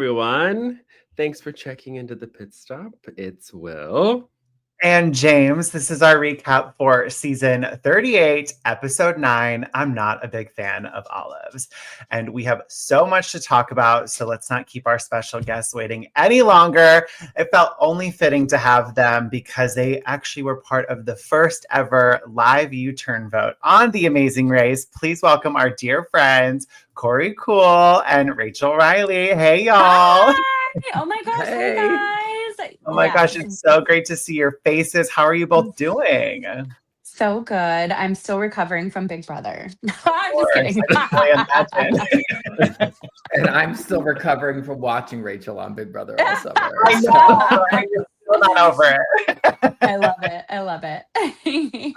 everyone. Thanks for checking into the pit stop. It's Will. And James, this is our recap for season 38, episode 9. I'm not a big fan of olives. And we have so much to talk about, so let's not keep our special guests waiting any longer. It felt only fitting to have them because they actually were part of the first ever live U-turn vote on The Amazing Race. Please welcome our dear friends, Korey Kuhl and Rachel Reilly. Hey, y'all. Hi! Oh my gosh, hey guys. Oh my gosh, it's so great to see your faces. How are you both doing? So good. I'm still recovering from Big Brother. I'm just kidding. I can only imagine. And I'm still recovering from watching Rachel on Big Brother all summer. I know, right? You're still not over it. I love it.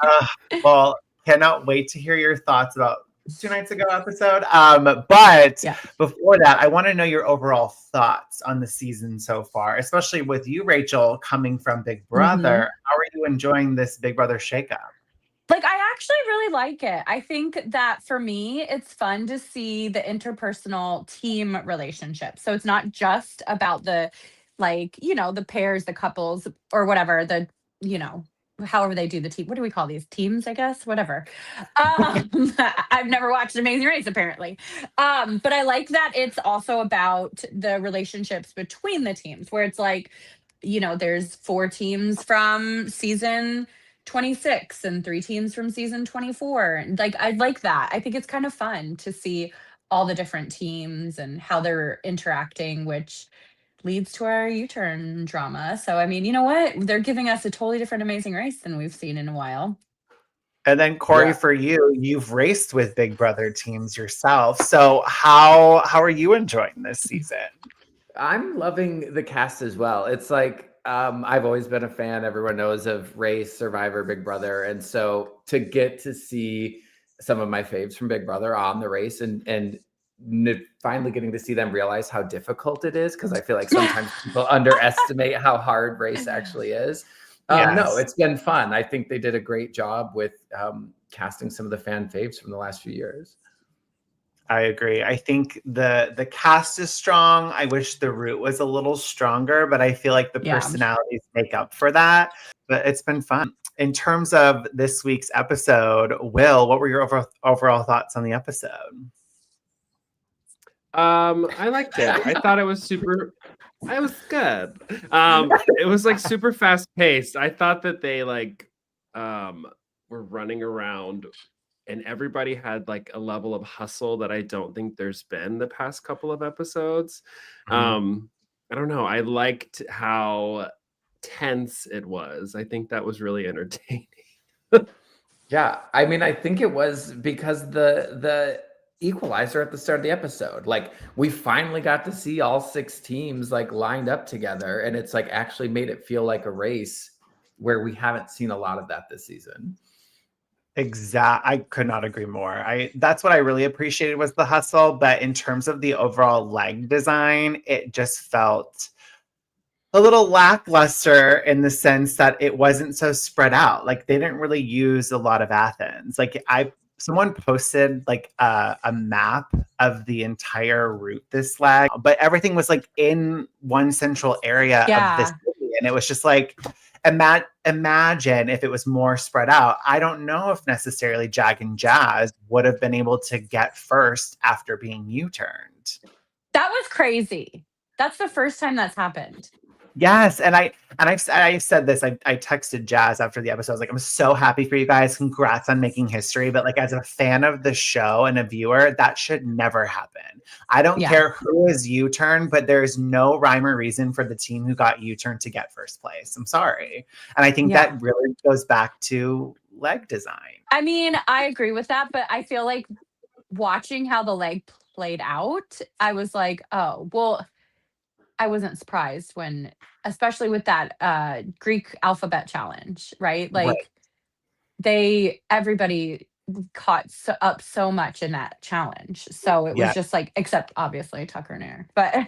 Well, cannot wait to hear your thoughts about 2 nights ago episode. But before that, I want to know your overall thoughts on the season so far, especially with you, Rachel, coming from Big Brother. How are you enjoying this Big Brother shakeup? Like, I actually really like it. I think that for me, it's fun to see the interpersonal team relationships. So it's not just about the, like, you know, the pairs, the couples, or whatever, the, you know, however they do the team. What do we call these? Teams, I guess? Whatever. I've never watched Amazing Race, apparently. But I like that it's also about the relationships between the teams, where it's like, you know, there's 4 teams from season 26 and 3 teams from season 24. And like, I like that. I think it's kind of fun to see all the different teams and how they're interacting, which leads to our U-turn drama. So, I mean, you know what? They're giving us a totally different Amazing Race than we've seen in a while. And then, Korey, for you, you've raced with Big Brother teams yourself. So how are you enjoying this season? I'm loving the cast as well. It's like, I've always been a fan, everyone knows, of Race, Survivor, Big Brother. And so to get to see some of my faves from Big Brother on the race and finally getting to see them realize how difficult it is, because I feel like sometimes people underestimate how hard race actually is. No, it's been fun. I think they did a great job with casting some of the fan faves from the last few years. I agree. I think the cast is strong. I wish the root was a little stronger, but I feel like the personalities make up for that. But it's been fun. In terms of this week's episode, Will, what were your overall thoughts on the episode? I liked it. I thought it was it was good. It was like super fast paced. I thought that they like were running around and everybody had like a level of hustle that I don't think there's been the past couple of episodes. I don't know. I liked how tense it was. I think that was really entertaining. Yeah, I mean, I think it was because the equalizer at the start of the episode, like we finally got to see all 6 teams like lined up together, and it's like actually made it feel like a race where we haven't seen a lot of that this season. I could not agree more. That's what I really appreciated was the hustle, but in terms of the overall leg design, it just felt a little lackluster in the sense that it wasn't so spread out. Like they didn't really use a lot of Athens. Like someone posted like a map of the entire route this leg, but everything was like in one central area of the city. And it was just like, imagine if it was more spread out. I don't know if necessarily Jag and Jazz would have been able to get first after being U-turned. That was crazy. That's the first time that's happened. Yes, and I said this. I texted Jazz after the episode. I was like, I'm so happy for you guys. Congrats on making history. But like as a fan of the show and a viewer, that should never happen. I don't care who is U-turned, but there's no rhyme or reason for the team who got U-turned to get first place. I'm sorry. And I think that really goes back to leg design. I mean, I agree with that, but I feel like watching how the leg played out, I was like, oh, well, I wasn't surprised when, especially with that Greek alphabet challenge, right? Like everybody caught up so much in that challenge. So it was just like, except obviously Tucker and Eric, but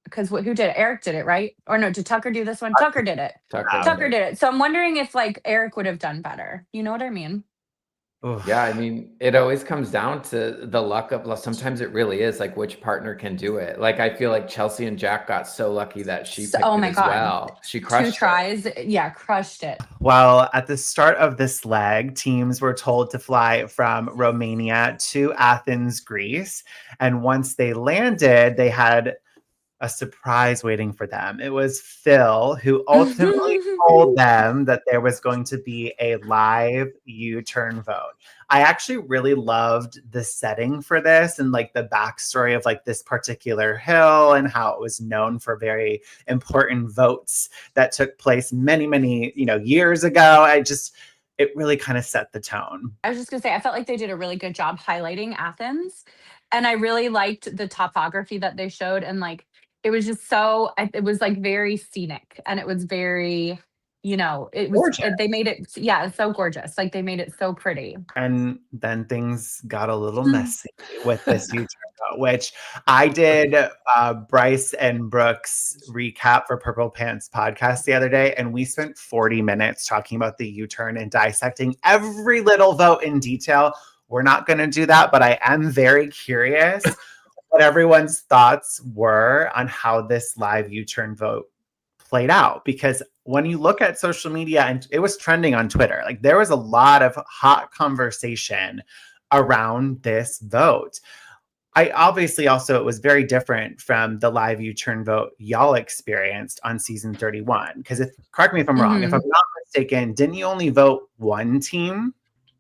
because who did it? Eric did it, right? Or no, did Tucker do this one? Tucker did it. Tucker did it. So I'm wondering if like Eric would have done better. You know what I mean? Oof. Yeah, I mean, it always comes down to the luck of, sometimes it really is like which partner can do it. Like I feel like Chelsea and Jack got so lucky that she picked Oh it my as God. well. She 2 crushed it. tries. Yeah, crushed it. Well, at the start of this leg, teams were told to fly from Romania to Athens, Greece. And once they landed, they had a surprise waiting for them. It was Phil who ultimately told them that there was going to be a live U-turn vote. I actually really loved the setting for this and like the backstory of like this particular hill and how it was known for very important votes that took place many, many, years ago. It really kind of set the tone. I was just gonna say, I felt like they did a really good job highlighting Athens, and I really liked the topography that they showed, and like it was just it was like very scenic, and it was very, Gorgeous. they made it, yeah, it's so gorgeous. Like they made it so pretty. And then things got a little messy with this U-turn vote, which I did Bryce and Brooks recap for Purple Pants podcast the other day, and we spent 40 minutes talking about the U-turn and dissecting every little vote in detail. We're not going to do that, but I am very curious what everyone's thoughts were on how this live U-turn vote played out, because when you look at social media, and it was trending on Twitter, like there was a lot of hot conversation around this vote. I obviously also, it was very different from the live U-turn vote y'all experienced on season 31. Because correct me if I'm wrong, if I'm not mistaken, didn't you only vote one team?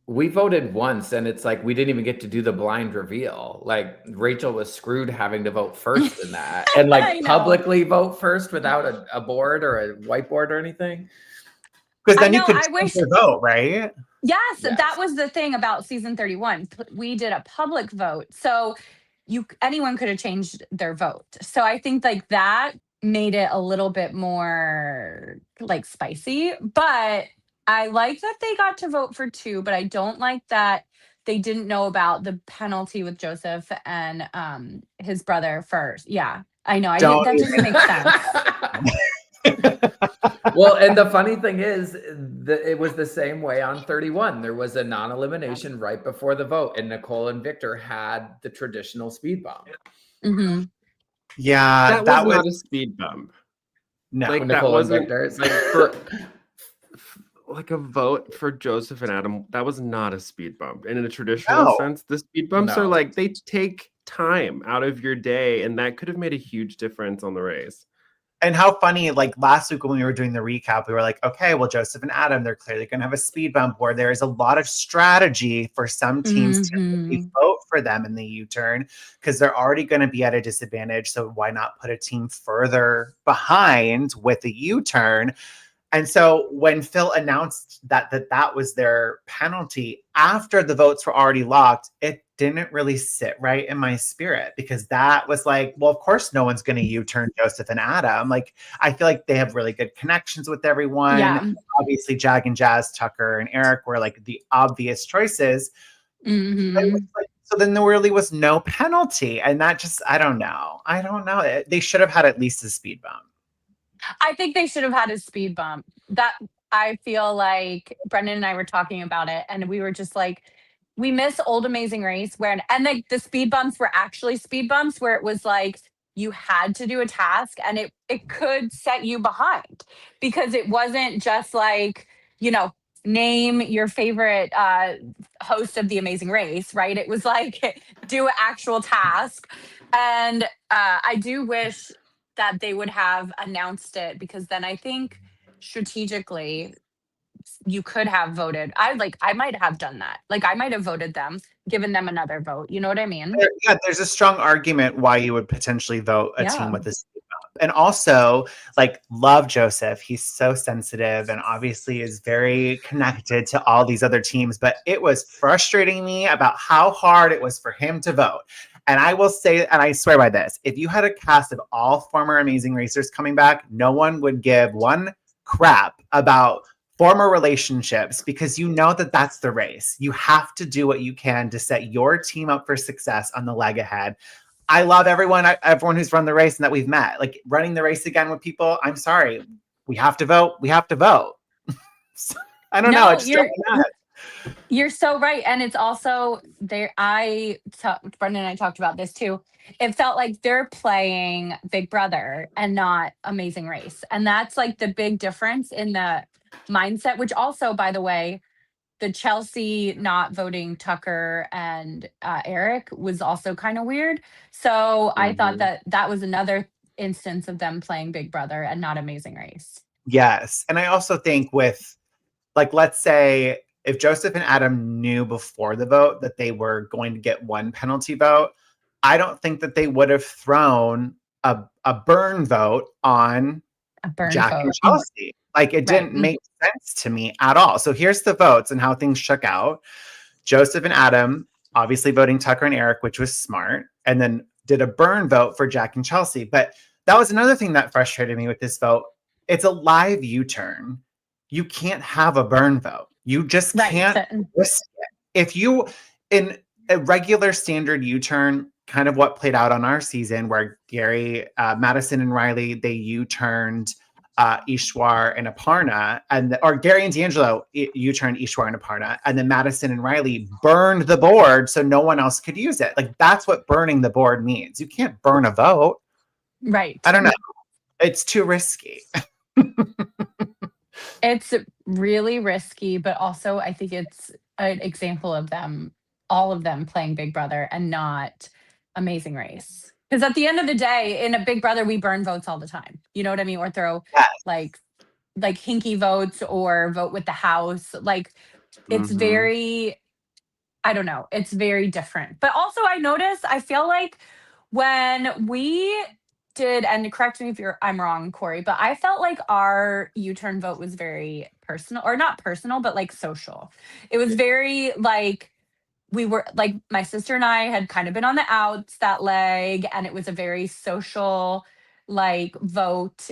We voted once, and it's like we didn't even get to do the blind reveal. Like Rachel was screwed having to vote first in that, and like publicly vote first without a board or a whiteboard or anything. Because then you could change your vote, right? Yes, that was the thing about season 31. We did a public vote, so anyone could have changed their vote. So I think like that made it a little bit more like spicy, but I like that they got to vote for 2, but I don't like that they didn't know about the penalty with Joseph and his brother first. Yeah, I know. That doesn't make sense. Well, and the funny thing is that it was the same way on 31. There was a non-elimination right before the vote, and Nicole and Victor had the traditional speed bump. Mm-hmm. Yeah, that was not a speed bump. No, like Nicole that wasn't and like for like a vote for Joseph and Adam. That was not a speed bump. And in a traditional sense, the speed bumps are like they take time out of your day, and that could have made a huge difference on the race. And how funny, like last week when we were doing the recap, we were like, okay, well, Joseph and Adam, they're clearly going to have a speed bump where there is a lot of strategy for some teams to really vote for them in the U-turn because they're already going to be at a disadvantage. So why not put a team further behind with the U-turn? And so when Phil announced that was their penalty after the votes were already locked, it didn't really sit right in my spirit because that was like, well, of course, no one's going to U-turn Joseph and Adam. Like, I feel like they have really good connections with everyone. Yeah. Obviously, Jag and Jazz, Tucker and Eric were like the obvious choices. So then there really was no penalty. And that just, I don't know. They should have had at least a speed bump. I think they should have had a speed bump. That I feel like Brendan and I were talking about it, and we were just like, we miss old Amazing Race and like the speed bumps were actually speed bumps where it was like you had to do a task and it could set you behind because it wasn't just like, name your favorite host of the Amazing Race, right? It was like do an actual task. And I do wish that they would have announced it because then I think strategically you could have voted. I might have done that. Like I might have voted them, given them another vote. You know what I mean? There's a strong argument why you would potentially vote a team with this. And also, like, love Joseph. He's so sensitive and obviously is very connected to all these other teams. But it was frustrating me about how hard it was for him to vote. And I will say, and I swear by this, if you had a cast of all former Amazing Racers coming back, no one would give one crap about former relationships because you know that that's the race. You have to do what you can to set your team up for success on the leg ahead. I love everyone who's run the race and that we've met. Like running the race again with people, I'm sorry. We have to vote. We have to vote. I don't know. It's still You're so right. And it's also there. Brendan and I talked about this too. It felt like they're playing Big Brother and not Amazing Race. And that's like the big difference in the mindset, which also, by the way, the Chelsea not voting Tucker and Eric was also kind of weird. So I thought Mhm. that was another instance of them playing Big Brother and not Amazing Race. Yes. And I also think with, like, let's say if Joseph and Adam knew before the vote that they were going to get one penalty vote, I don't think that they would have thrown a burn vote on A burn Jack and vote. Chelsea. Like, it Right. didn't make sense to me at all. So here's the votes and how things shook out. Joseph and Adam obviously voting Tucker and Eric, which was smart, and then did a burn vote for Jack and Chelsea. But that was another thing that frustrated me with this vote. It's a live U-turn. You can't have a burn vote. You just can't risk it. If you, in a regular standard U-turn, kind of what played out on our season where Gary, Madison and Riley, they U-turned Ishwar and Aparna, or Gary and D'Angelo U-turned Ishwar and Aparna, and then Madison and Riley burned the board so no one else could use it. Like, that's what burning the board means. You can't burn a vote. Right. I don't know. It's too risky. It's really risky, but also I think it's an example of them, all of them playing Big Brother and not Amazing Race. Because at the end of the day, in a Big Brother, we burn votes all the time. You know what I mean? Or throw Yes. like hinky votes or vote with the house. Like it's Mhm. very, I don't know, it's very different. But also I noticed, I feel like when we did, and correct me if I'm wrong, Korey, but I felt like our U-turn vote was very personal, or not personal, but like social. It was very like we were like my sister and I had kind of been on the outs that leg, and it was a very social like vote.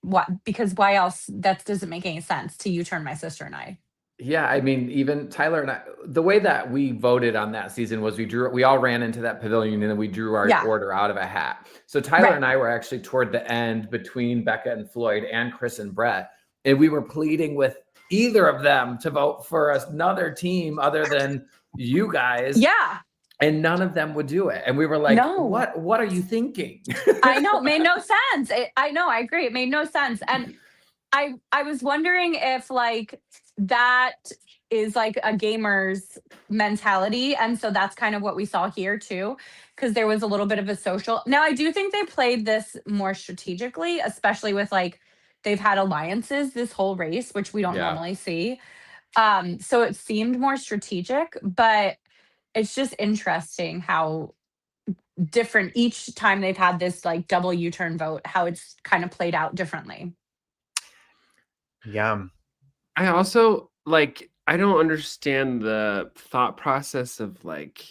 What because why else? That doesn't make any sense to U-turn my sister and I. Yeah, I mean, even Tyler and I, the way that we voted on that season was we all ran into that pavilion and then we drew our Yeah. order out of a hat. So Tyler Right. and I were actually toward the end between Becca and Floyd and Chris and Brett. And we were pleading with either of them to vote for another team other than you guys. Yeah. And none of them would do it. And we were like, No. what are you thinking? I know, it made no sense. I know, I agree. It made no sense. And I was wondering if like that is like a gamer's mentality. And so that's kind of what we saw here too, because there was a little bit of a social. Now, I do think they played this more strategically, especially with like they've had alliances this whole race, which we don't normally see. So it seemed more strategic, but it's just interesting how different each time they've had this like double U-turn vote, how it's kind of played out differently. Yeah. I also I don't understand the thought process of like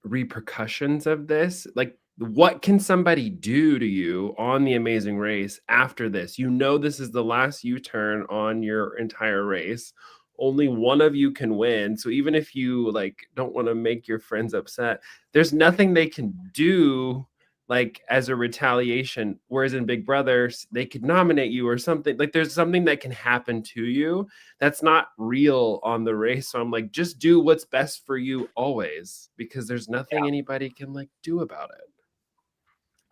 repercussions of this. Like, what can somebody do to you on the Amazing Race after this? You know, this is the last U-turn on your entire race. Only one of you can win. So even if you like don't want to make your friends upset, there's nothing they can do like as a retaliation. Whereas in Big Brother, they could nominate you or something. Like there's something that can happen to you that's not real on the race. So I'm like, just do what's best for you always, because there's nothing anybody can like do about it.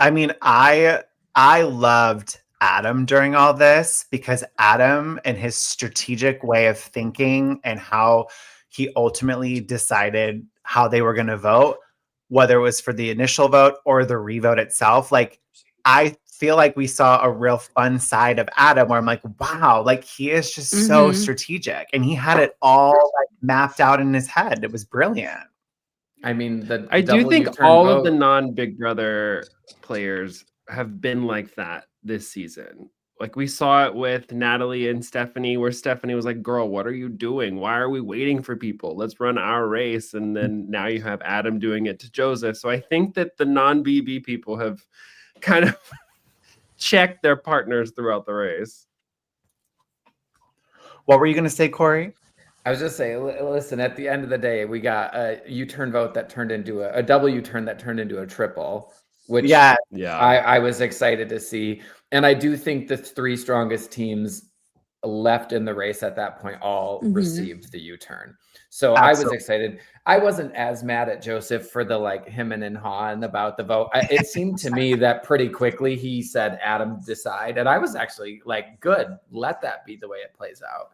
I mean, I loved Adam during all this because Adam and his strategic way of thinking and how he ultimately decided how they were going to vote, whether it was for the initial vote or the revote itself. Like, I feel like we saw a real fun side of Adam where I'm like, wow, like he is just so strategic and he had it all like mapped out in his head. It was brilliant. I mean, I do think all of the non-Big Brother players have been like that this season. Like we saw it with Natalie and Stephanie, where Stephanie was like, girl, what are you doing? Why are we waiting for people? Let's run our race. And then now you have Adam doing it to Joseph. So I think that the non-BB people have kind of checked their partners throughout the race. What were you going to say, Korey? I was just saying, listen, at the end of the day, we got a U-turn vote that turned into a double U-turn that turned into a triple, which I was excited to see. And I do think the three strongest teams left in the race at that point all received the U-turn. So Absolutely. I was excited. I wasn't as mad at Joseph for the like him and hawing about the vote. It seemed to me that pretty quickly he said, Adam, decide. And I was actually like, good, let that be the way it plays out.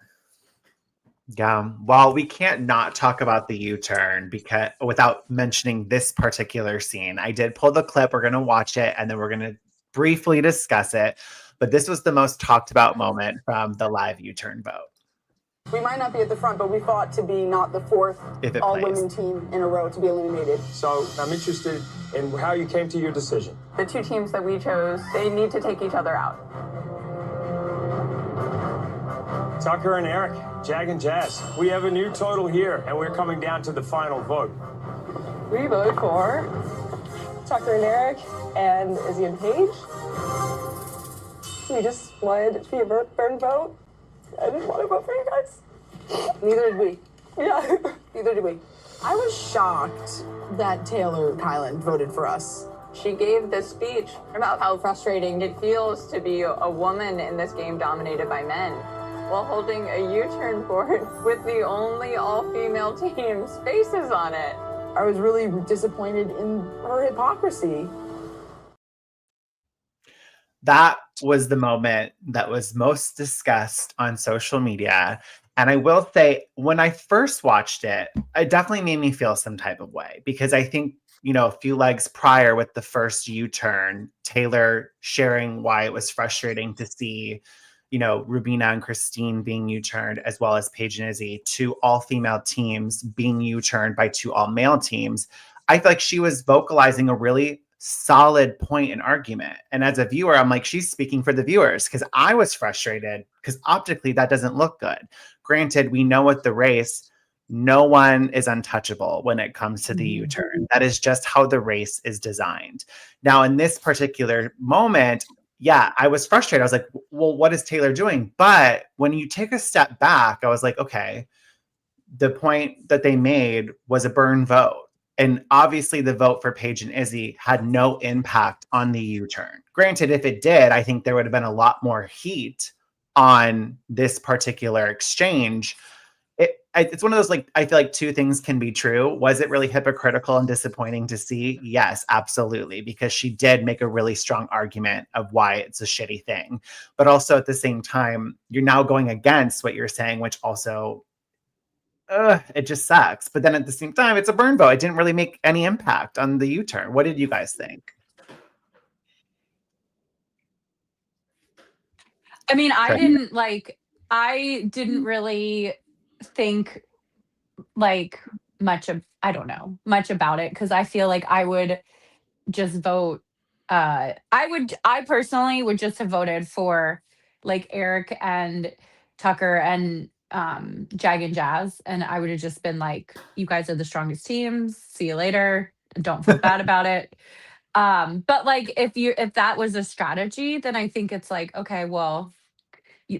Yeah, well, we can't not talk about the U-turn because without mentioning this particular scene. I did pull the clip. We're going to watch it and then we're going to briefly discuss it. But this was the most talked about moment from the live U-turn vote. We might not be at the front, but we fought to be not the fourth all-women team in a row to be eliminated. So I'm interested in how you came to your decision. The two teams that we chose, they need to take each other out. Tucker and Eric, Jag and Jazz, we have a new total here, and we're coming down to the final vote. We voted for Tucker and Eric and Izzy and Paige. We just wanted it to be a burn vote. I didn't want to vote for you guys. Neither did we. Yeah, neither did we. I was shocked that Taylor Kylan voted for us. She gave this speech about how frustrating it feels to be a woman in this game dominated by men, while holding a U-turn board with the only all-female team's faces on it. I was really disappointed in her hypocrisy. That was the moment that was most discussed on social media. And I will say, when I first watched it, it definitely made me feel some type of way because I think, a few legs prior with the first U-turn, Taylor sharing why it was frustrating to see, Rubina and Christine being U-turned, as well as Paige and Izzy, two all-female teams being U-turned by two all-male teams. I feel like she was vocalizing a really solid point and argument. And as a viewer, I'm like, she's speaking for the viewers because I was frustrated because optically that doesn't look good. Granted, we know at the race, no one is untouchable when it comes to the U-turn. That is just how the race is designed. Now, in this particular moment, yeah, I was frustrated. I was like, well, what is Taylor doing? But when you take a step back, I was like, okay, the point that they made was a burn vote. And obviously the vote for Paige and Izzy had no impact on the U-turn. Granted, if it did, I think there would have been a lot more heat on this particular exchange. It's one of those, like, I feel like two things can be true. Was it really hypocritical and disappointing to see? Yes, absolutely. Because she did make a really strong argument of why it's a shitty thing. But also at the same time, you're now going against what you're saying, which also it just sucks. But then at the same time, it's a burn vote. It didn't really make any impact on the U-turn. What did you guys think? I mean, I didn't really think like much about it because I feel like I would just vote. I personally would just have voted for like Eric and Tucker and Jag and Jazz, and I would have just been like, you guys are the strongest teams, see you later, don't feel bad about it. But like if that was a strategy, then I think it's like, okay, well,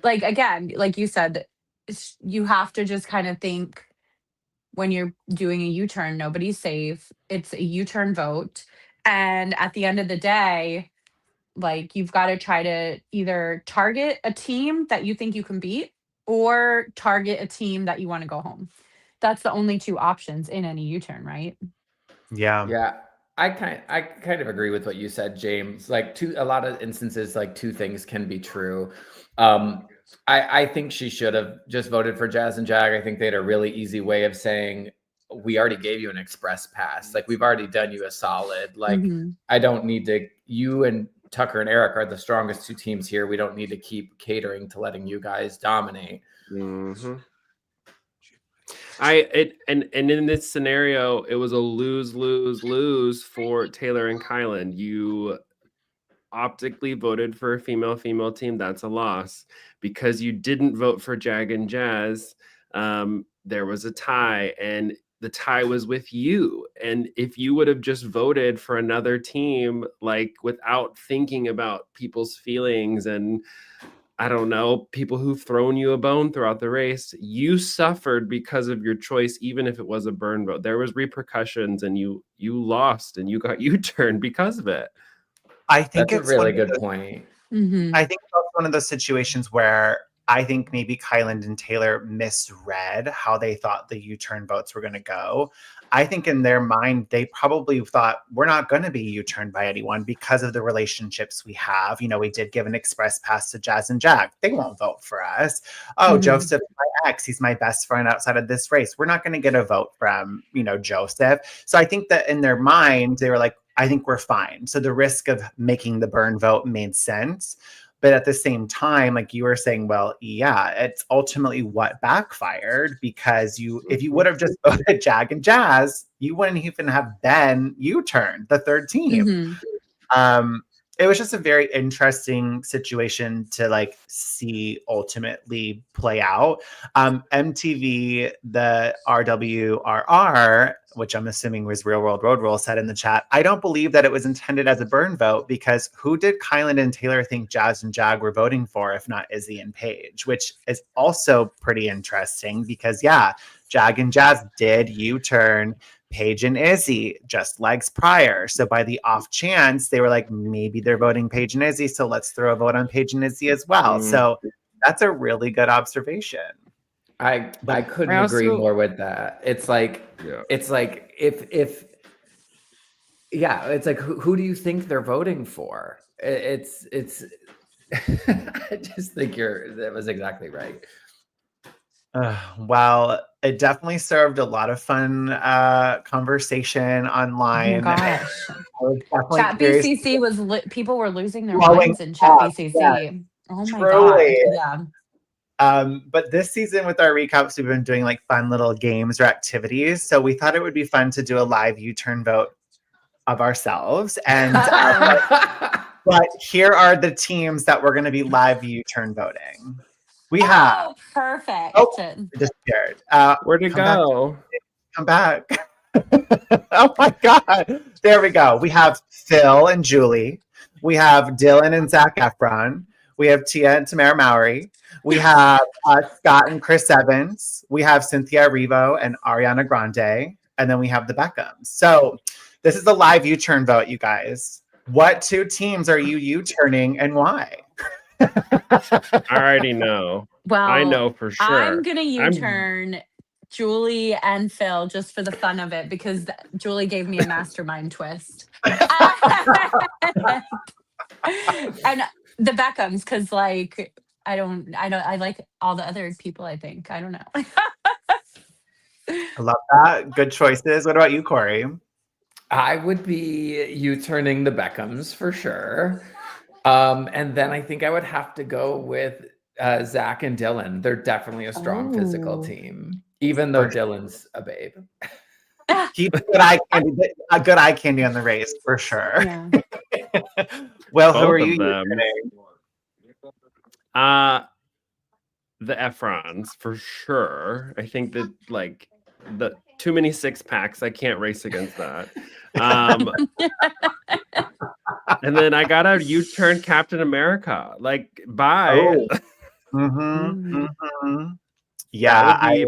like again, like you said, you have to just kind of think when you're doing a U-turn, nobody's safe. It's a U-turn vote, and at the end of the day, like you've got to try to either target a team that you think you can beat or target a team that you want to go home. That's the only two options in any U-turn, right? Yeah. I kind of agree with what you said, James. Like a lot of instances, like two things can be true. I think she should have just voted for Jazz and Jag. I think they had a really easy way of saying, we already gave you an express pass. Like we've already done you a solid. Like I don't need to, you and Tucker and Eric are the strongest two teams here. We don't need to keep catering to letting you guys dominate. Mm-hmm. And in this scenario, it was a lose for Taylor and Kylan. You optically voted for a female team. That's a loss. Because you didn't vote for Jag and Jazz, there was a tie, and the tie was with you. And if you would have just voted for another team, like without thinking about people's feelings and I don't know, people who've thrown you a bone throughout the race, you suffered because of your choice, even if it was a burn vote. There was repercussions and you lost and you got U-turned because of it. I think that's a really good point. I think it's also one of those situations where I think maybe Kyland and Taylor misread how they thought the U-turn votes were going to go. I think in their mind, they probably thought we're not going to be U-turned by anyone because of the relationships we have. You know, we did give an express pass to Jazz and Jack. They won't vote for us. Oh, Joseph, my ex, he's my best friend outside of this race. We're not going to get a vote from, you know, Joseph. So I think that in their mind, they were like, I think we're fine. So the risk of making the burn vote made sense. But at the same time, like you were saying, well, yeah, it's ultimately what backfired because if you would have just voted Jag and Jazz, you wouldn't even have been U-turned, the third team. It was just a very interesting situation to like see ultimately play out. MTV, the RWRR, which I'm assuming was Real World Road Rule, said in the chat, I don't believe that it was intended as a burn vote because who did Kyland and Taylor think Jazz and Jag were voting for if not Izzy and Paige, which is also pretty interesting because, yeah, Jag and Jazz did U-turn Paige and Izzy just legs prior. So by the off chance, they were like, maybe they're voting Paige and Izzy, so let's throw a vote on Paige and Izzy as well. So that's a really good observation. I couldn't agree more with that. It's like it's like if it's like who do you think they're voting for? It's I just think that was exactly right. Well, it definitely served a lot of fun conversation online. Oh my gosh. Chat BCC was people were losing their minds in Chat BCC. Yeah. Oh my god. Yeah. But this season with our recaps, we've been doing like fun little games or activities. So we thought it would be fun to do a live U-turn vote of ourselves. And but here are the teams that we're going to be live U-turn voting. We have perfect. Oh, it disappeared. Where'd it go? Come back. Oh my god. There we go. We have Phil and Julie. We have Dylan and Zac Efron. We have Tia and Tamara Mowry. We have Scott and Chris Evans. We have Cynthia Erivo and Ariana Grande. And then we have the Beckhams. So this is the live U-turn vote, you guys. What two teams are you U-turning and why? I already know. Well, I know for sure. I'm gonna U-turn Julie and Phil just for the fun of it because Julie gave me a mastermind twist. And the Beckhams, because like I like all the other people. I think I don't know. I love that. Good choices. What about you, Korey? I would be U-turning the Beckhams for sure. And then I think I would have to go with Zac and Dylan. They're definitely a strong physical team, even though Dylan's a babe. Keep good eye candy on the race for sure. Yeah. Well, Both who are of you them. U-turning? The Efrons for sure. I think that like the too many 6-packs. I can't race against that. And then I gotta U-turn Captain America. Like, bye. Yeah, I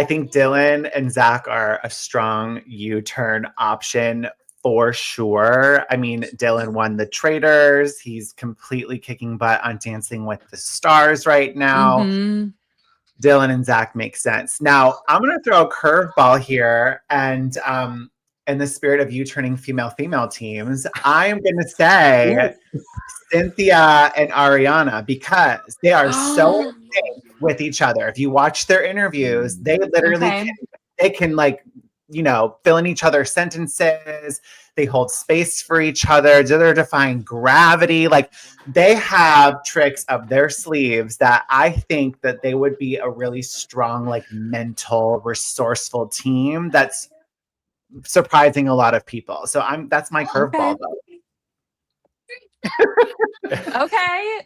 think Dylan and Zac are a strong U-turn option for sure. I mean, Dylan won the Traitors. He's completely kicking butt on Dancing with the Stars right now. Dylan and Zac make sense. Now, I'm going to throw a curveball here, and in the spirit of U-turning female teams, I am going to say Cynthia and Ariana because they are so in sync with each other. If you watch their interviews, they literally can like, you know, fill in each other's sentences. They hold space for each other. They're defying gravity. Like they have tricks up their sleeves that I think that they would be a really strong, like mental, resourceful team that's surprising a lot of people. So that's my curveball though. Okay.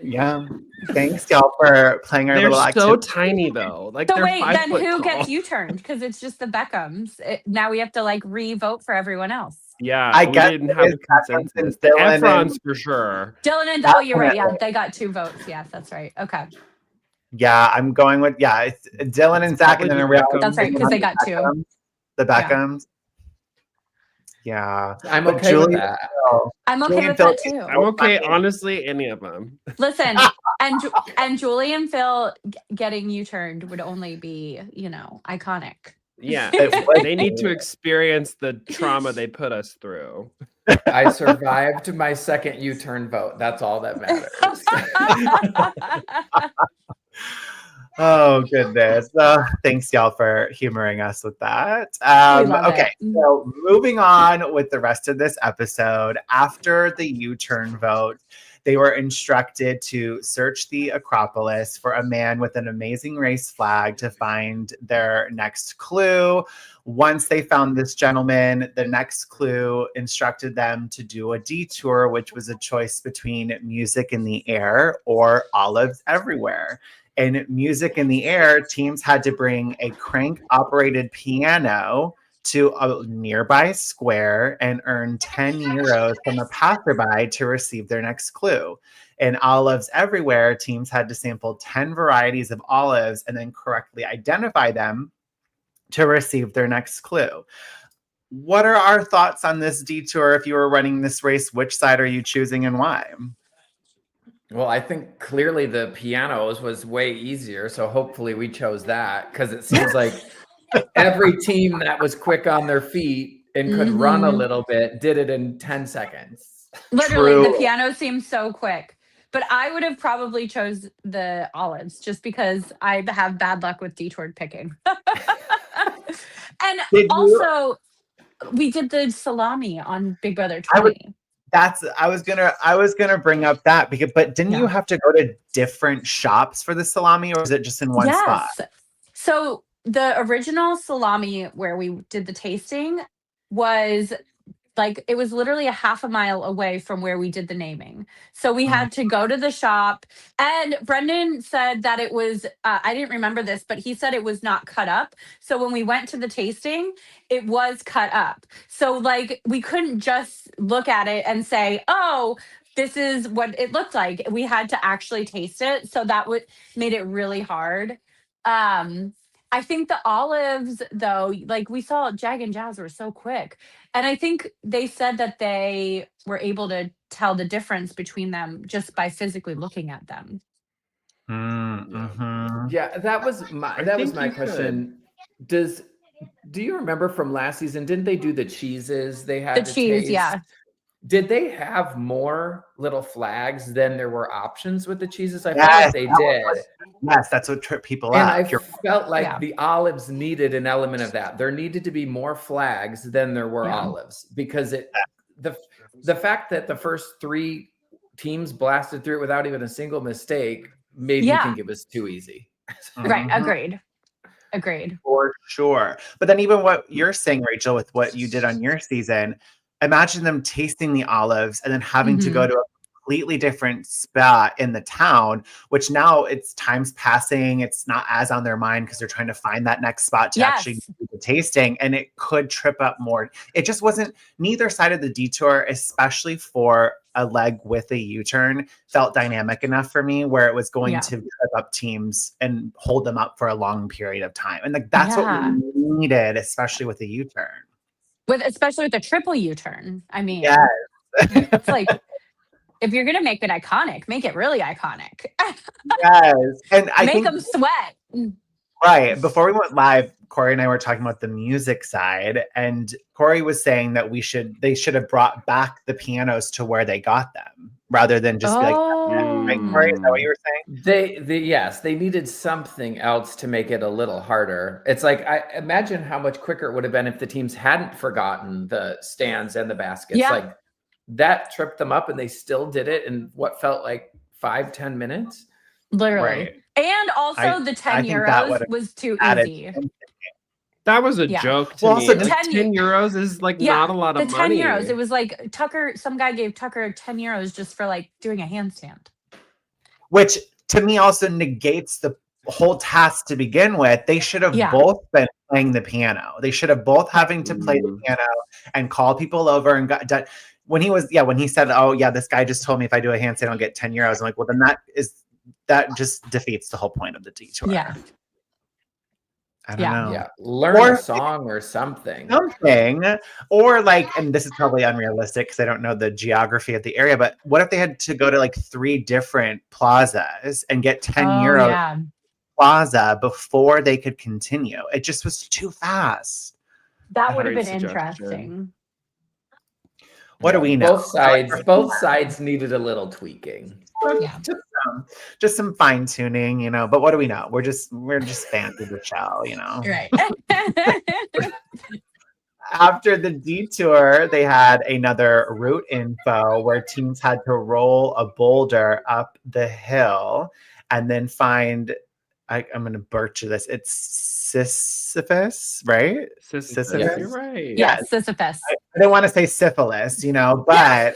Yeah. Thanks y'all for playing our little activity. They're so tiny though. Like So wait, then who tall. gets U-turned? Because it's just the Beckhams. Now we have to like re-vote for everyone else. Yeah, I we guess didn't have a consensus. The Efrons for sure. Dylan and you're right. Yeah, they got 2 votes. Yes, that's right. Okay. Yeah, I'm going with it's Dylan and Zac, and then that's right because they got 2. The Beckhams. Yeah. I'm But okay with Julie, that. I'm okay Julie with and that Phil- too. I'm okay, honestly, any of them. Listen, and Julie and Phil getting U-turned would only be, iconic. Yeah, It would they need to be. experience the trauma they put us through. I survived my second U-turn vote. That's all that matters. Oh goodness. Thanks y'all for humoring us with that. We love Okay, it. so moving on with the rest of this episode, after the U-turn vote, they were instructed to search the Acropolis for a man with an amazing race flag to find their next clue. Once they found this gentleman, the next clue instructed them to do a detour, which was a choice between music in the air or olives everywhere. In Music in the Air, teams had to bring a crank-operated piano to a nearby square and earn 10 euros from a passerby to receive their next clue. In Olives Everywhere, teams had to sample 10 varieties of olives and then correctly identify them to receive their next clue. What are our thoughts on this detour? If you were running this race, which side are you choosing and why? Well, I think clearly the pianos was way easier, so hopefully we chose that because it seems like every team that was quick on their feet and could run a little bit did it in 10 seconds. Literally, True. the piano seems so quick. But I would have probably chose the olives just because I have bad luck with detoured picking. And also, we did the salami on Big Brother 20. I was gonna bring up that but didn't you have to go to different shops for the salami, or was it just in one spot? So the original salami where we did the tasting was it was literally a half a mile away from where we did the naming. So we had to go to the shop, and Brendan said that it was, I didn't remember this, but he said it was not cut up. So when we went to the tasting, it was cut up. So we couldn't just look at it and say, oh, this is what it looked like. We had to actually taste it. So that made it really hard. I think the olives, though, we saw Jag and Jazz were so quick. And I think they said that they were able to tell the difference between them just by physically looking at them. Yeah, that was my question. Do you remember from last season, didn't they do the cheeses they had to cheese, taste? yeah. Did they have more little flags than there were options with the cheeses? I felt Yes, like they did. Yes, that's what tripped people And up. I felt like the olives needed an element of that. There needed to be more flags than there were olives, because the fact that the first three teams blasted through it without even a single mistake made me think it was too easy. Right. Agreed. For sure. But then even what you're saying, Rachel, with what you did on your season, imagine them tasting the olives and then having to go to a completely different spot in the town, which now it's time's passing. It's not as on their mind because they're trying to find that next spot to actually do the tasting, and it could trip up more. It just wasn't, neither side of the detour, especially for a leg with a U-turn, felt dynamic enough for me where it was going to trip up teams and hold them up for a long period of time. And that's what we needed, especially with a U-turn. Especially with the triple U-turn. I mean, it's if you're gonna make it iconic, make it really iconic. Yes, and I make think them sweat. Right. Before we went live, Korey and I were talking about the music side, and Korey was saying that they should have brought back the pianos to where they got them rather than just be like, right, Korey, is that what you were saying? They needed something else to make it a little harder. It's like, I imagine how much quicker it would have been if the teams hadn't forgotten the stands and the baskets. Yeah. That tripped them up and they still did it in what felt like 5-10 minutes. Literally. Right. And also the 10 euros was too easy. That was a joke to me. Also, 10 euros is not a lot of money. The 10 euros. It was like Tucker, some guy gave Tucker 10 euros just for doing a handstand. Which to me also negates the whole task to begin with. They should have both been playing the piano. They should have both having to play the piano and call people over and got done. When he said, oh yeah, this guy just told me if I do a handstand, I'll get 10 euros. I'm like, well, then that just defeats the whole point of the detour. Yeah. I don't know. Yeah, learn Or- a song or something. Something, or like, and this is probably unrealistic because I don't know the geography of the area, but what if they had to go to like 3 different plazas and get 10 Oh euros yeah. plaza before they could continue? It just was too fast. That would have Great been suggestion. interesting. What do we know? Both sides needed a little tweaking. Yeah. Just some fine tuning, you know. But what do we know? We're just fans of the show, you know. Right. After the detour, they had another route info where teams had to roll a boulder up the hill and then find. I'm going to butcher this. It's Sisyphus, right? Sisyphus, Yes. you're right. Yeah, Sisyphus. I don't want to say syphilis, you know, but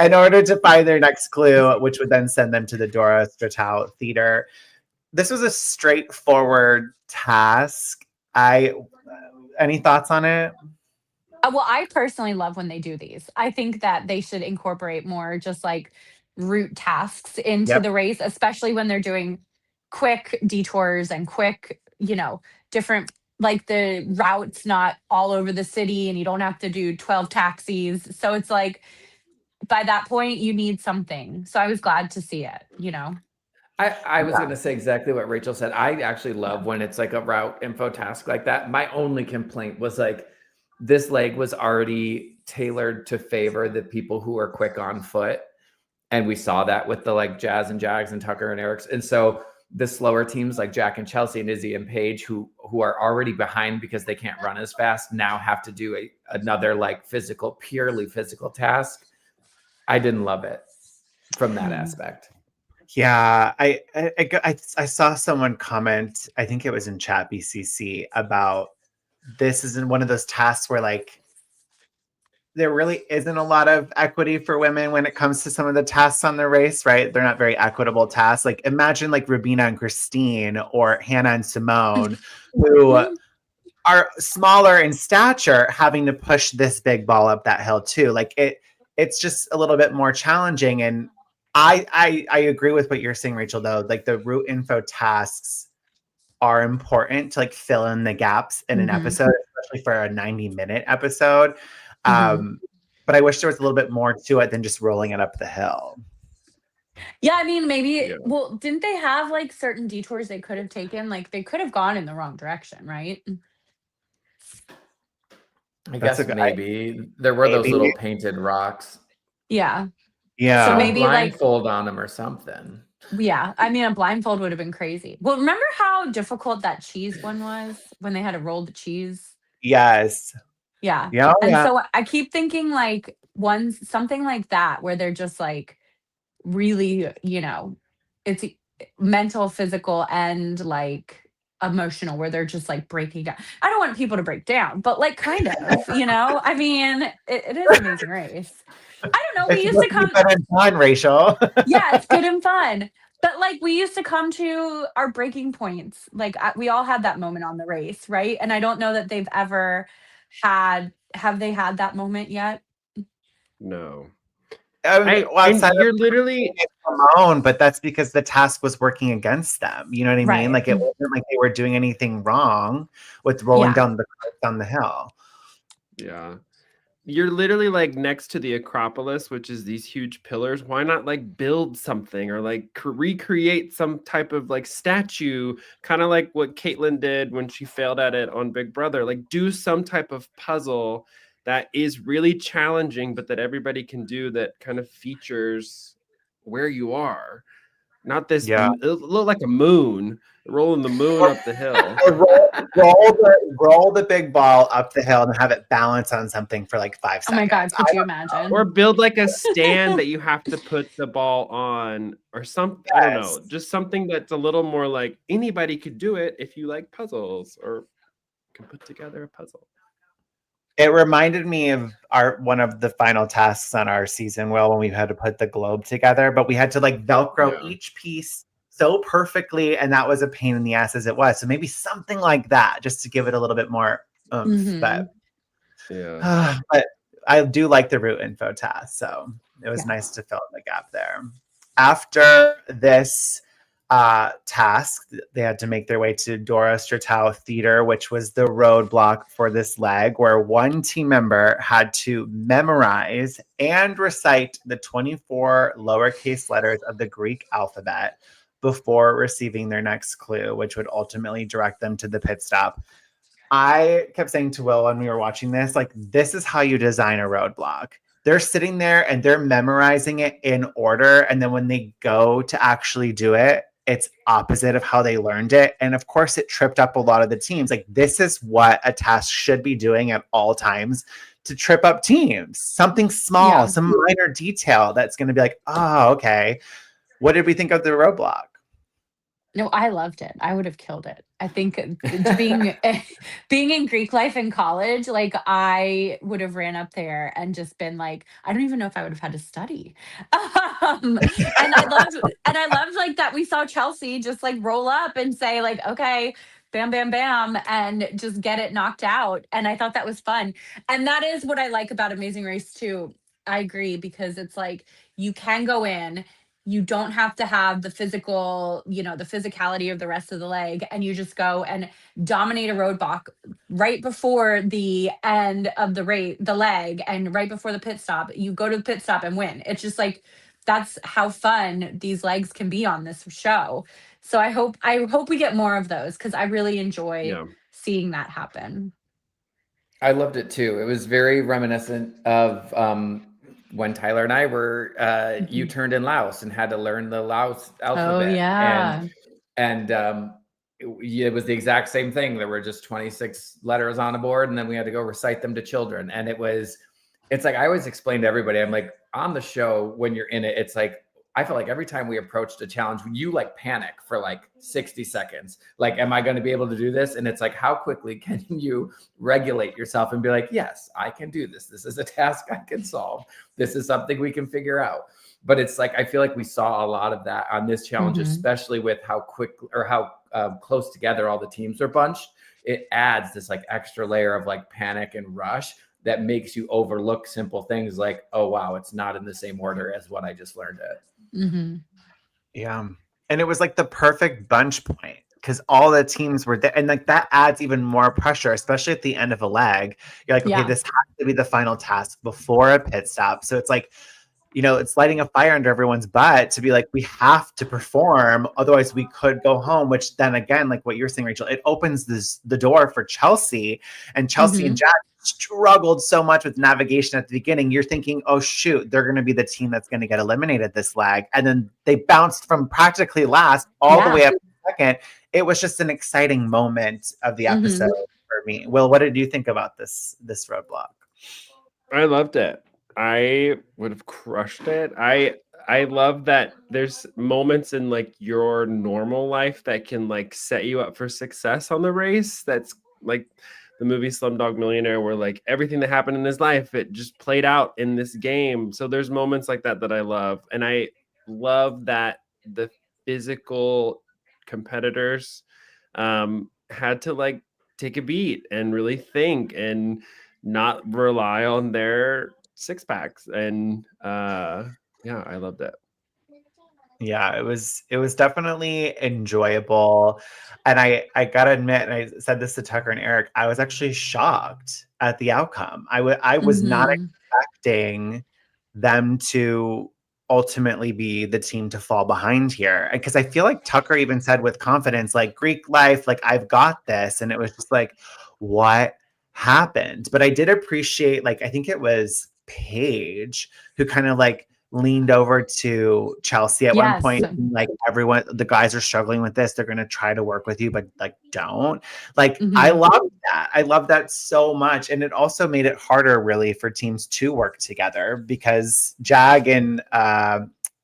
in order to find their next clue, which would then send them to the Dora Stratou Theater, this was a straightforward task. Any thoughts on it? Well, I personally love when they do these. I think that they should incorporate more just like route tasks into the race, especially when they're doing quick detours and quick, different, like the routes not all over the city and you don't have to do 12 taxis. So it's like by that point you need something. So I was glad to see it, I was going to say exactly what Rachel said. I actually love when it's like a route info task like that. My only complaint was like this leg was already tailored to favor the people who are quick on foot. And we saw that with the like Jazz and Jags and Tucker and Eric's. And so the slower teams like Jack and Chelsea and Izzy and Paige who are already behind because they can't run as fast now have to do another like purely physical task. I didn't love it from that aspect. Yeah, I saw someone comment, I think it was in Chat BCC, about this isn't one of those tasks where like there really isn't a lot of equity for women when it comes to some of the tasks on the race, right? They're not very equitable tasks. Like imagine like Rubina and Christine or Hannah and Simone, who are smaller in stature, having to push this big ball up that hill too. Like it's just a little bit more challenging. And I agree with what you're saying, Rachel, though. Like the route info tasks are important to like fill in the gaps in an episode, especially for a 90-minute episode. But I wish there was a little bit more to it than just rolling it up the hill. Yeah, I mean, maybe, well, didn't they have like certain detours they could have taken? Like they could have gone in the wrong direction, right? I guess maybe there were those little painted rocks. Yeah. Yeah. So maybe blindfold on them or something. Yeah. I mean, a blindfold would have been crazy. Well, remember how difficult that cheese one was when they had to roll the cheese? Yes. Yeah. Yeah. And so I keep thinking like something like that, where they're just like really, it's mental, physical, and like emotional, where they're just like breaking down. I don't want people to break down, but like kind of, I mean, it is an Amazing Race. I don't know. We used to come. Good and fun, Rachel. Yeah, it's good and fun. But like we used to come to our breaking points. Like we all had that moment on the race, right? And I don't know that they've ever have they had that moment yet? No. You're literally alone, but that's because the task was working against them. You know what I mean? Right. Like it wasn't like they were doing anything wrong with rolling down the hill. Yeah. You're literally like next to the Acropolis, which is these huge pillars. Why not like build something or like recreate some type of like statue, kind of like what Caitlyn did when she failed at it on Big Brother? Like do some type of puzzle that is really challenging, but that everybody can do, that kind of features where you are. Not this, it looked like a moon, rolling the moon up the hill. roll the big ball up the hill and have it balance on something for like 5 seconds. Oh my God, could you imagine? Or build like a stand that you have to put the ball on or something. I don't know. Just something that's a little more like anybody could do it if you like puzzles or can put together a puzzle. It reminded me of one of the final tasks on our season, when we had to put the globe together, but we had to like Velcro each piece so perfectly, and that was a pain in the ass as it was. So maybe something like that, just to give it a little bit more oomph. But I do like the route info task, so it was nice to fill in the gap there. After this, task. They had to make their way to Dora Stratou Theater, which was the roadblock for this leg, where one team member had to memorize and recite the 24 lowercase letters of the Greek alphabet before receiving their next clue, which would ultimately direct them to the pit stop. I kept saying to Will when we were watching this, like, this is how you design a roadblock. They're sitting there and they're memorizing it in order. And then when they go to actually do it, it's opposite of how they learned it. And of course, it tripped up a lot of the teams. Like, this is what a task should be doing at all times to trip up teams. Something small, some minor detail that's going to be like, oh, okay. What did we think of the roadblock? No, I loved it. I would have killed it. I think being being in Greek life in college, like I would have ran up there and just been like, I don't even know if I would have had to study. And I loved like that we saw Chelsea just like roll up and say like, okay, bam, bam, bam, and just get it knocked out. And I thought that was fun. And that is what I like about Amazing Race too. I agree, because it's like you can go in. You don't have to have the physical, the physicality of the rest of the leg, and you just go and dominate a roadblock right before the end of the leg, and right before the pit stop, you go to the pit stop and win. It's just like, that's how fun these legs can be on this show. So I hope we get more of those, because I really enjoy seeing that happen. I loved it too. It was very reminiscent of when Tyler and I were U-turned in Laos and had to learn the Laos alphabet. Oh yeah. And it was the exact same thing. There were just 26 letters on a board, and then we had to go recite them to children. And it's like, I always explain to everybody, I'm like, on the show, when you're in it, it's like, I feel like every time we approached a challenge, you like panic for like 60 seconds. Like, am I going to be able to do this? And it's like, how quickly can you regulate yourself and be like, yes, I can do this. This is a task I can solve. This is something we can figure out. But it's like, I feel like we saw a lot of that on this challenge, especially with how quick or how close together all the teams are bunched. It adds this like extra layer of like panic and rush that makes you overlook simple things like, oh, wow, it's not in the same order as what I just learned it. Yeah. And it was like the perfect bunch point, because all the teams were there, and like that adds even more pressure, especially at the end of a leg. You're like, okay, this has to be the final task before a pit stop. So it's like, it's lighting a fire under everyone's butt to be like, we have to perform, otherwise we could go home. Which then again, like what you're saying, Rachel, it opens the door for Chelsea, and Chelsea and Jack struggled so much with navigation at the beginning. You're thinking, oh shoot, they're going to be the team that's going to get eliminated this leg, and then they bounced from practically last all the way up to second. It was just an exciting moment of the episode for me. Will, what did you think about this roadblock? I loved it. I would have crushed it. I love that there's moments in like your normal life that can like set you up for success on the race. That's like the movie Slumdog Millionaire, where like everything that happened in his life, it just played out in this game. So there's moments like that I love. And I love that the physical competitors had to like take a beat and really think and not rely on their six packs. And I loved it. Yeah, it was definitely enjoyable. And I gotta admit, and I said this to Tucker and Eric, I was actually shocked at the outcome. I was not expecting them to ultimately be the team to fall behind here. Because I feel like Tucker even said with confidence, like, Greek life, like, I've got this. And it was just like, what happened? But I did appreciate, like, I think it was Paige who kind of like leaned over to Chelsea at one point, like, everyone, the guys are struggling with this, they're going to try to work with you, but like, don't. Like, I love that so much. And it also made it harder really for teams to work together, because Jag and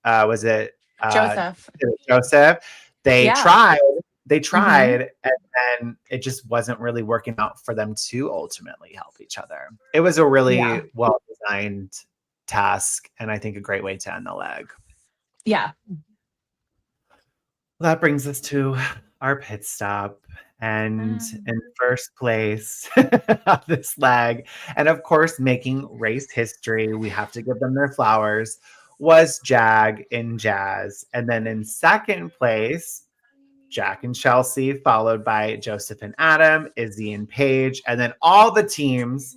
was it Joseph, they tried, and then it just wasn't really working out for them to ultimately help each other. It was a really well designed task, and I think a great way to end the leg. Yeah. Well, that brings us to our pit stop, and in first place of this leg, and of course making race history, we have to give them their flowers, was Jag and Jazz. And then in second place, Jack and Chelsea, followed by Joseph and Adam, Izzy and Paige. And then all the teams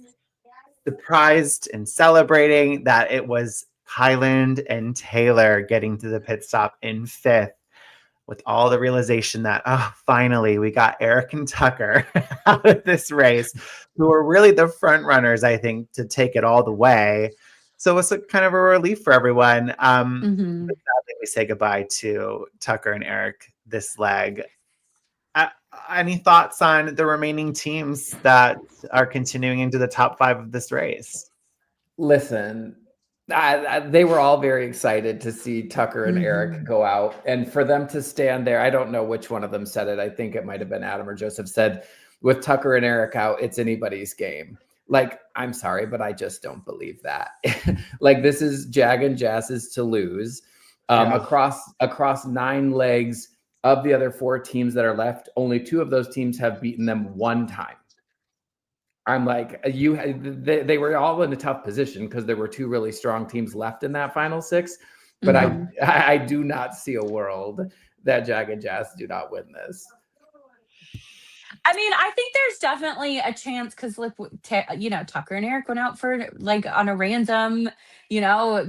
surprised and celebrating that it was Kyland and Taylor getting to the pit stop in fifth, with all the realization that, oh, finally we got Eric and Tucker out of this race, who were really the front runners, I think, to take it all the way. So it was kind of a relief for everyone. But sadly, we say goodbye to Tucker and Eric this leg. Any thoughts on the remaining teams that are continuing into the top 5 of this race? Listen, they were all very excited to see Tucker and Eric go out, and for them to stand there. I don't know which one of them said it. I think it might have been Adam or Joseph said, with Tucker and Eric out, it's anybody's game. Like, I'm sorry, but I just don't believe that. Like, this is Jag and Jazz's to lose. Across 9 legs of the other 4 teams that are left, only 2 of those teams have beaten them 1 time. I'm like, they were all in a tough position because there were 2 really strong teams left in that final 6. But I do not see a world that Jag and Jazz do not win this. I mean, I think there's definitely a chance because, look, Tucker and Eric went out for like on a random,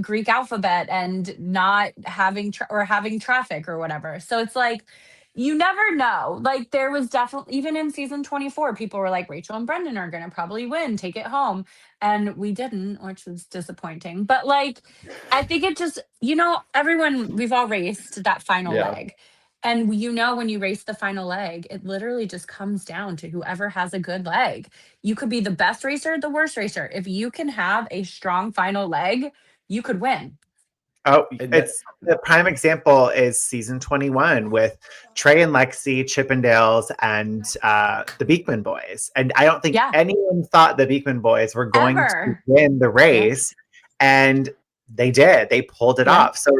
Greek alphabet and not having having traffic or whatever. So it's like, you never know. Like, there was definitely, even in season 24, people were like, Rachel and Brendan are going to probably win, take it home. And we didn't, which was disappointing. But like, I think it just, everyone, we've all raced that final leg. And when you race the final leg, it literally just comes down to whoever has a good leg. You could be the best racer, the worst racer. If you can have a strong final leg, you could win. Oh, it's the prime example is season 21 with Trey and Lexi, Chippendales, and the Beekman boys. And I don't think anyone thought the Beekman boys were going to win the race. And they did. They pulled it off. So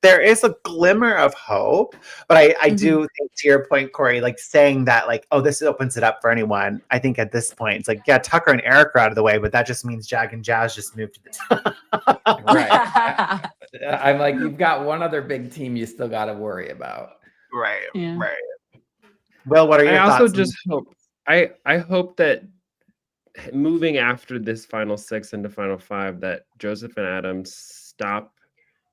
there is a glimmer of hope. But I do think, to your point, Korey, like saying that, like, oh, this opens it up for anyone. I think at this point, it's like, Tucker and Eric are out of the way, but that just means Jag and Jazz just moved to the top. Right. I'm like, you've got one other big team you still got to worry about. Right. Right. Well, what are your thoughts? I also just hope. I hope that moving after this final 6 into final 5, that Joseph and Adam stop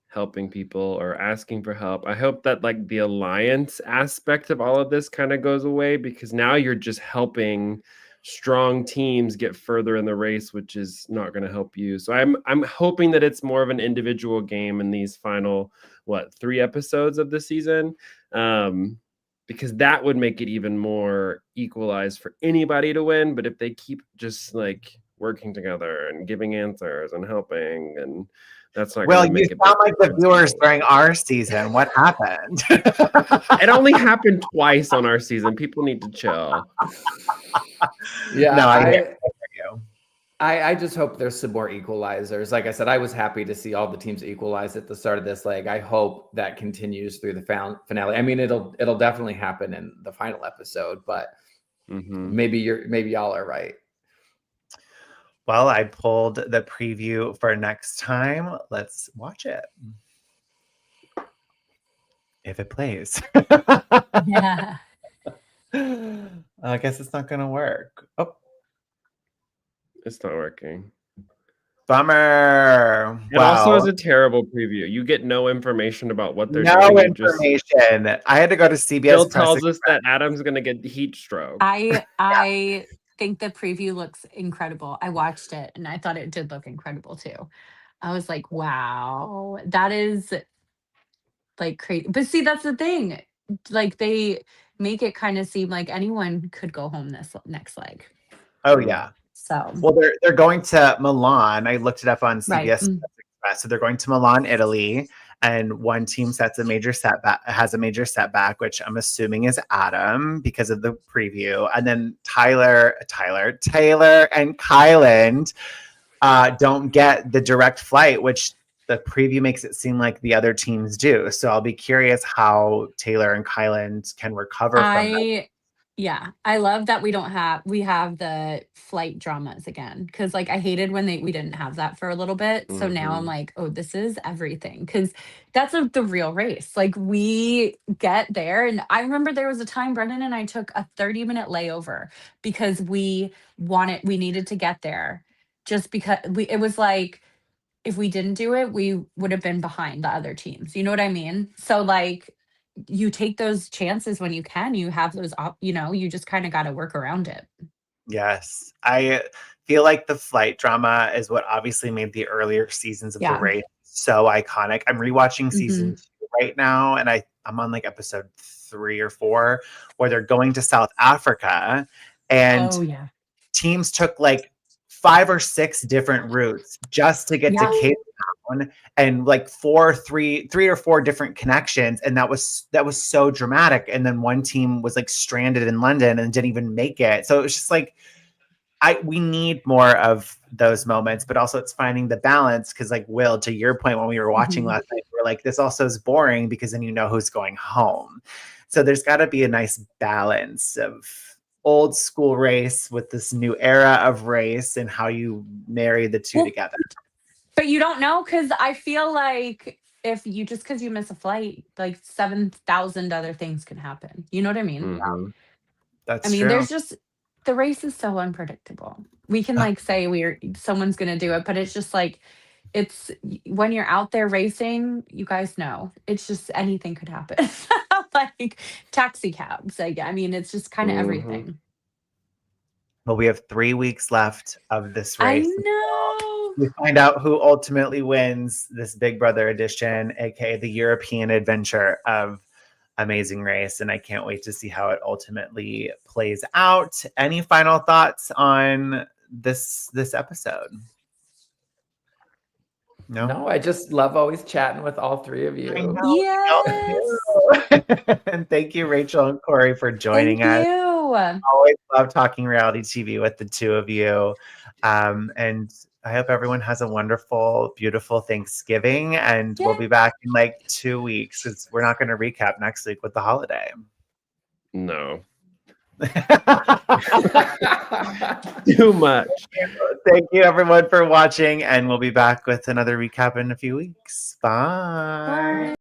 helping people or asking for help. I hope that like the alliance aspect of all of this kind of goes away, because now you're just helping strong teams get further in the race, which is not going to help you. So I'm hoping that it's more of an individual game in these final 3 episodes of the season. Because that would make it even more equalized for anybody to win. But if they keep just like working together and giving answers and helping, and that's not going to make it. Well, you sound like the viewers during our season. What happened? It only happened twice on our season. People need to chill. Yeah, no, I just hope there's some more equalizers. Like I said, I was happy to see all the teams equalize at the start of this leg. I hope that continues through the finale. I mean, it'll definitely happen in the final episode, but maybe y'all are right. Well, I pulled the preview for next time. Let's watch it. If it plays. Yeah. I guess it's not going to work. Oh. It's not working. Bummer. It also is a terrible preview. You get no information about what they're doing. No information. I had to go to CBS. Still tells us that Adam's going to get heat stroke. I think the preview looks incredible. I watched it and I thought it did look incredible too. I was like, wow, that is like crazy. But see, that's the thing. Like, they make it kind of seem like anyone could go home this next leg. Oh yeah. So they're going to Milan. I looked it up on CBS Express. So they're going to Milan, Italy, and one team has a major setback, which I'm assuming is Adam because of the preview. And then Taylor and Kyland don't get the direct flight, which the preview makes it seem like the other teams do. So I'll be curious how Taylor and Kyland can recover from that. Yeah, I love that we have the flight dramas again, because like I hated when we didn't have that for a little bit. So now I'm Mhm. like, oh, this is everything, because that's the real race. Like we get there, and I remember there was a time Brendan and I took a 30-minute layover because we needed to get there, just because it was like if we didn't do it, we would have been behind the other teams. You know what I mean? So like you take those chances when you can. You have those you just kind of got to work around it. Yes. I feel like the flight drama is what obviously made the earlier seasons of the Yeah. race so iconic. I'm rewatching season Mhm. 2 right now, and I'm on like episode 3 or 4 where they're going to South Africa, and Oh yeah. teams took like 5 or 6 different routes just to get to Yeah. Cape Town, and like three or four different connections, and that was so dramatic. And then one team was like stranded in London and didn't even make it. So it was just like we need more of those moments, but also it's finding the balance, because like Will, to your point, when we were watching Mhm. last night, we're like, this also is boring because then you know who's going home. So there's got to be a nice balance of old school race with this new era of race and how you marry the two Well, together. but you don't know, because I feel like if you just because you miss a flight, like 7,000 other things can happen. You know what I mean? Mhm. I That's mean, true. there's just the race is so unpredictable. We can like say someone's gonna do it, but it's just like it's when you're out there racing, you guys know it's just anything could happen. Like taxi cabs. Like, I mean, it's just kind of Mhm. everything. Well, we have 3 weeks left of this I race. know. We find out who ultimately wins this Big Brother edition, aka the European adventure of Amazing Race, and I can't wait to see how it ultimately plays out. Any final thoughts on this episode? No, I just love always chatting with all three of you. I know. Yes. And thank you, Rachel and Korey, for joining Thank us. you. Always love talking reality TV with the two of you. And I hope everyone has a wonderful, beautiful Thanksgiving. And we'll be back in like 2 weeks, because we're not going to recap next week with the holiday. No. Too much. Thank you, everyone, for watching. And we'll be back with another recap in a few weeks. Bye. Bye.